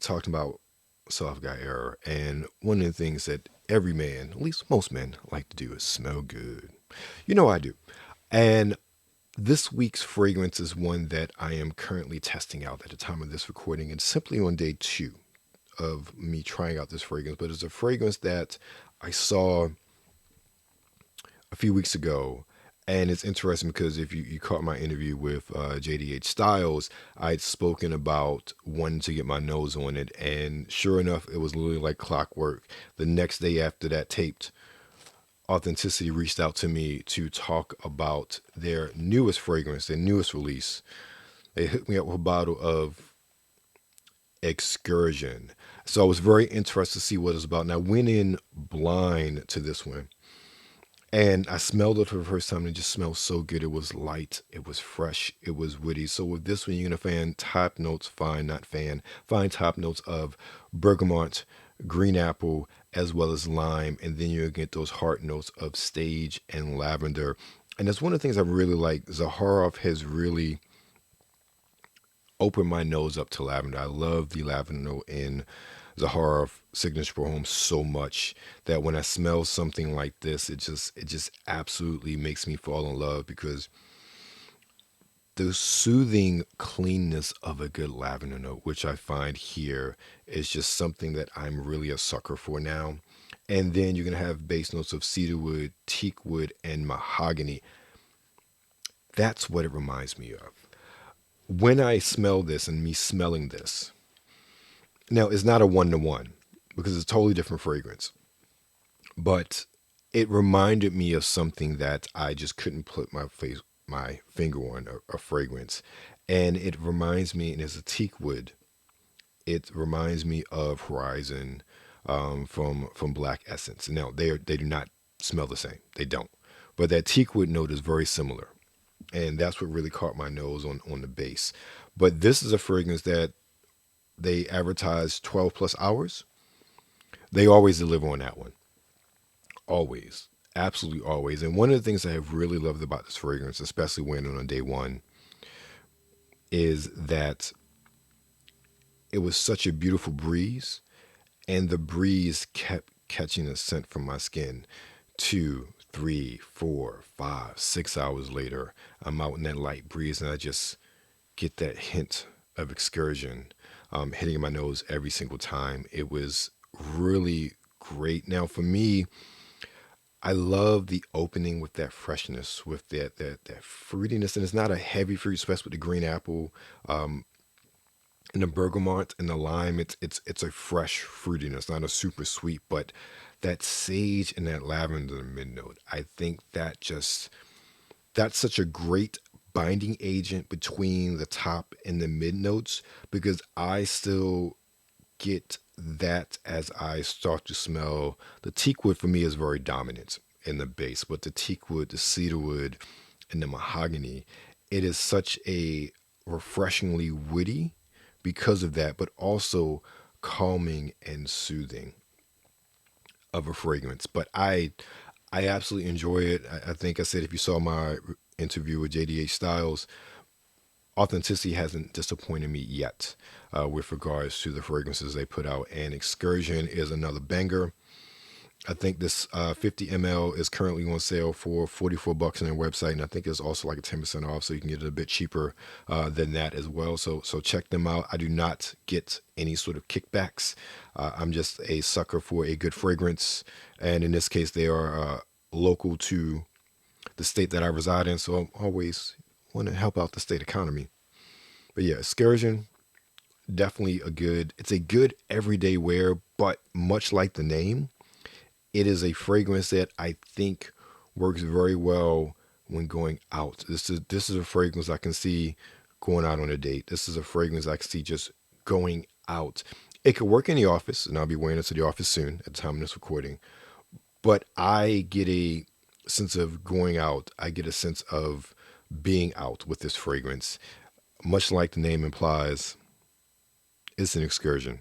Talking about soft guy error, and one of the things that every man, at least most men, like to do is smell good. You know I do. And this week's fragrance is one that I am currently testing out at the time of this recording. It's simply on day two of me trying out this fragrance, but it's a fragrance that I saw a few weeks ago. And it's interesting because if you caught my interview with JDH Styles, I'd spoken about wanting to get my nose on it. And sure enough, it was literally like clockwork. The next day after that taped, Authenticity reached out to me to talk about their newest fragrance, their newest release. They hooked me up with a bottle of Excursion. So I was very interested to see what it's about. And I went in blind to this one. And I smelled it for the first time and it just smelled so good. It was light, it was fresh, it was witty. So with this one, you're gonna find top notes, find top notes of bergamot, green apple, as well as lime, and then you'll get those heart notes of sage and lavender. And that's one of the things I really like. Zaharoff has really opened my nose up to lavender. I love the lavender note in Zaharoff signature home so much that when I smell something like this, it just absolutely makes me fall in love because the soothing cleanness of a good lavender note, which I find here, is just something that I'm really a sucker for now. And then you're gonna have base notes of cedarwood, teakwood, and mahogany. That's what it reminds me of. When I smell this and me smelling this, now it's not a one to one because it's a totally different fragrance, but it reminded me of something that I just couldn't put my finger on a fragrance, and it reminds me, and it's a teak wood. It reminds me of Horizon from Black Essence. Now they do not smell the same. They don't, but that teak wood note is very similar, and that's what really caught my nose on the base. But this is a fragrance that they advertise 12 plus hours. They always deliver on that one. Always. Absolutely always. And one of the things I have really loved about this fragrance, especially wearing it on day one, is that it was such a beautiful breeze, and the breeze kept catching the scent from my skin. 2, 3, 4, 5, 6 hours later, I'm out in that light breeze, and I just get that hint of excursion hitting my nose every single time. It was really great. Now, for me, I love the opening with that freshness, with that fruitiness, and it's not a heavy fruit, especially with the green apple, and the bergamot and the lime. It's a fresh fruitiness, not a super sweet, but that sage and that lavender mid note. I think that's such a great binding agent between the top and the mid notes because I still get that as I start to smell. The teak wood for me is very dominant in the base, but the teak wood, the cedarwood, and the mahogany, it is such a refreshingly witty because of that, but also calming and soothing of a fragrance. But I absolutely enjoy it. I think I said if you saw my interview with JDH Styles, Authenticity hasn't disappointed me yet with regards to the fragrances they put out. And Excursion is another banger. I think this 50 ml is currently on sale for $44 on their website, and I think it's also like a 10% off, so you can get it a bit cheaper than that as well. So check them out. I do not get any sort of kickbacks. I'm just a sucker for a good fragrance, and in this case, they are local to the state that I reside in, so I always want to help out the state economy. But yeah, Excursion, definitely it's a good everyday wear, but much like the name, it is a fragrance that I think works very well when going out. This is a fragrance I can see going out on a date. This is a fragrance I can see just going out. It could work in the office, and I'll be wearing it to the office soon at the time of this recording. But I get a sense of going out. I get a sense of being out with this fragrance. Much like the name implies, it's an excursion.